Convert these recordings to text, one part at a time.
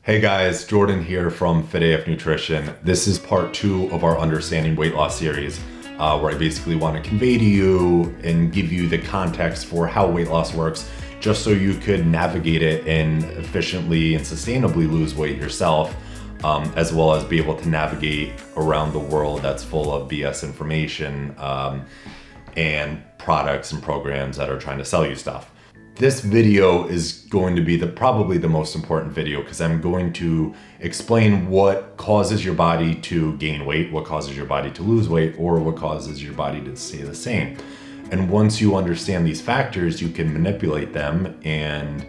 Hey guys, Jordan here from Fit AF Nutrition. This is part 2 of our Understanding Weight Loss series, where I basically want to convey to you and give you the context for how weight loss works, just so you could navigate it and efficiently and sustainably lose weight yourself, as well as be able to navigate around the world that's full of BS information and products and programs that are trying to sell you stuff. This video is going to be probably the most important video because I'm going to explain what causes your body to gain weight, what causes your body to lose weight, or what causes your body to stay the same. And once you understand these factors, you can manipulate them and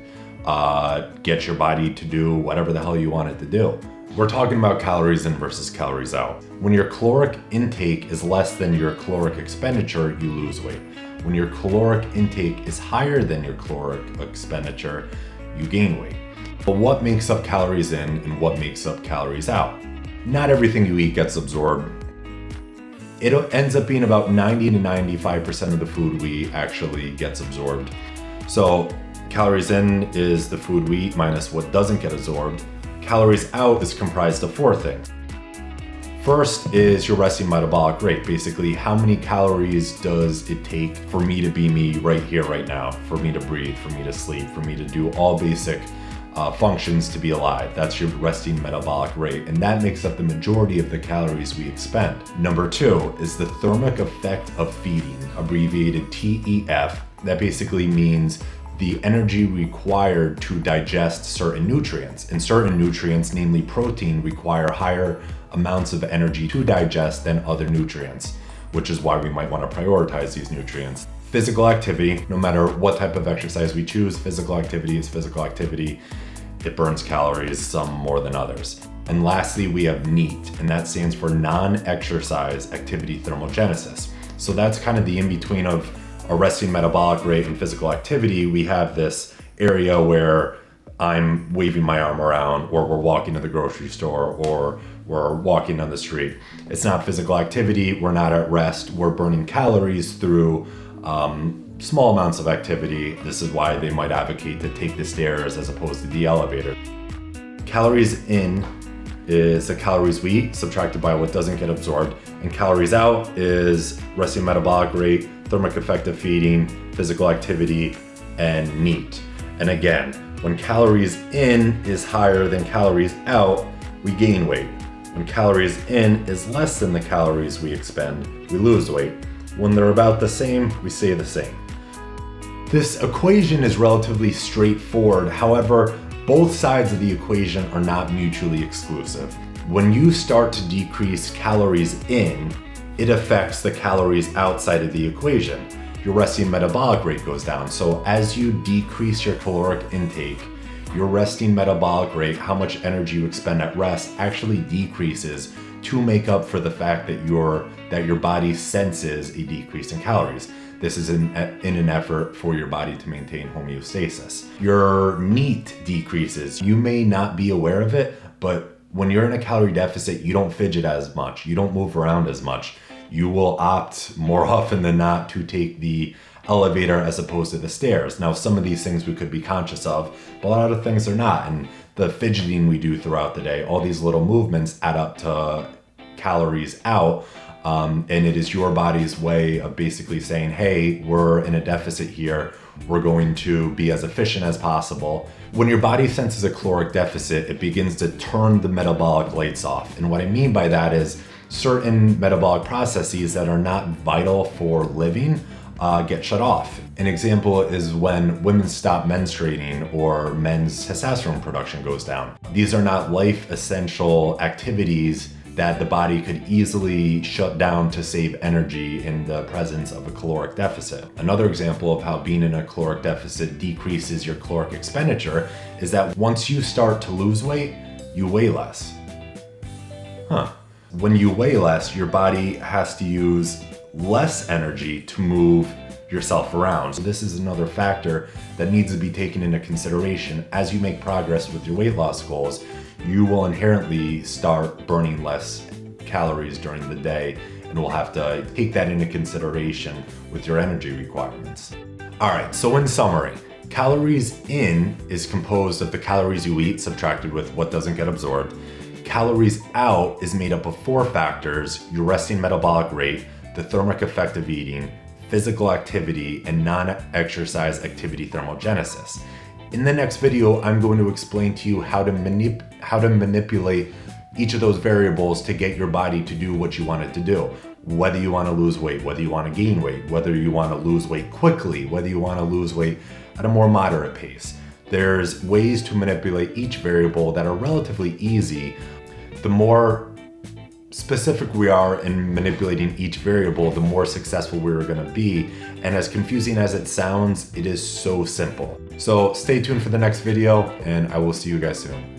get your body to do whatever the hell you want it to do. We're talking about calories in versus calories out. When your caloric intake is less than your caloric expenditure, you lose weight. When your caloric intake is higher than your caloric expenditure, you gain weight. But what makes up calories in and what makes up calories out? Not everything you eat gets absorbed. It ends up being about 90 to 95% of the food we eat actually gets absorbed. So calories in is the food we eat minus what doesn't get absorbed. Calories out is comprised of 4 things. First is your resting metabolic rate. Basically, how many calories does it take for me to be me right here, right now, for me to breathe, for me to sleep, for me to do all basic functions to be alive. That's your resting metabolic rate, and that makes up the majority of the calories we expend. Number 2 is the thermic effect of feeding, abbreviated TEF. That basically means the energy required to digest certain nutrients. And certain nutrients, namely protein, require higher amounts of energy to digest than other nutrients, which is why we might want to prioritize these nutrients. Physical activity, no matter what type of exercise we choose, physical activity is physical activity. It burns calories, some more than others. And lastly, we have NEAT, and that stands for non-exercise activity thermogenesis. So that's kind of the in-between of a resting metabolic rate and physical activity. We have this area where I'm waving my arm around, or we're walking to the grocery store, or we're walking down the street. It's not physical activity. We're not at rest. We're burning calories through small amounts of activity. This is why they might advocate to take the stairs as opposed to the elevator. Calories in is the calories we eat subtracted by what doesn't get absorbed, and calories out is resting metabolic rate, thermic effect of feeding, physical activity, and NEAT. And again, when calories in is higher than calories out, we gain weight. When calories in is less than the calories we expend, we lose weight. When they're about the same, we stay the same. This equation is relatively straightforward. However, both sides of the equation are not mutually exclusive. When you start to decrease calories in, it affects the calories outside of the equation. Your resting metabolic rate goes down. So as you decrease your caloric intake, your resting metabolic rate, how much energy you expend at rest, actually decreases to make up for the fact that your body senses a decrease in calories. This is in an effort for your body to maintain homeostasis. Your NEAT decreases. You may not be aware of it, but when you're in a calorie deficit, you don't fidget as much. You don't move around as much. You will opt more often than not to take the elevator as opposed to the stairs. Now, some of these things we could be conscious of, but a lot of things are not. And the fidgeting we do throughout the day, all these little movements add up to calories out. And it is your body's way of basically saying, hey, we're in a deficit here. We're going to be as efficient as possible. When your body senses a caloric deficit, it begins to turn the metabolic lights off. And what I mean by that is certain metabolic processes that are not vital for living get shut off. An example is when women stop menstruating or men's testosterone production goes down. These are not life essential activities that the body could easily shut down to save energy in the presence of a caloric deficit. Another example of how being in a caloric deficit decreases your caloric expenditure is that once you start to lose weight, you weigh less. When you weigh less, your body has to use less energy to move yourself around. So this is another factor that needs to be taken into consideration. As you make progress with your weight loss goals, you will inherently start burning less calories during the day, and we'll have to take that into consideration with your energy requirements. All right, so in summary, Calories in is composed of the calories you eat subtracted with what doesn't get absorbed. Calories out is made up of 4 factors: your resting metabolic rate, the thermic effect of eating, physical activity, and non-exercise activity thermogenesis. In the next video, I'm going to explain to you how to manipulate each of those variables to get your body to do what you want it to do. Whether you want to lose weight, whether you want to gain weight, whether you want to lose weight quickly, whether you want to lose weight at a more moderate pace. There's ways to manipulate each variable that are relatively easy. The more specific we are in manipulating each variable, the more successful we're going to be. And as confusing as it sounds, it is so simple. So stay tuned for the next video, and I will see you guys soon.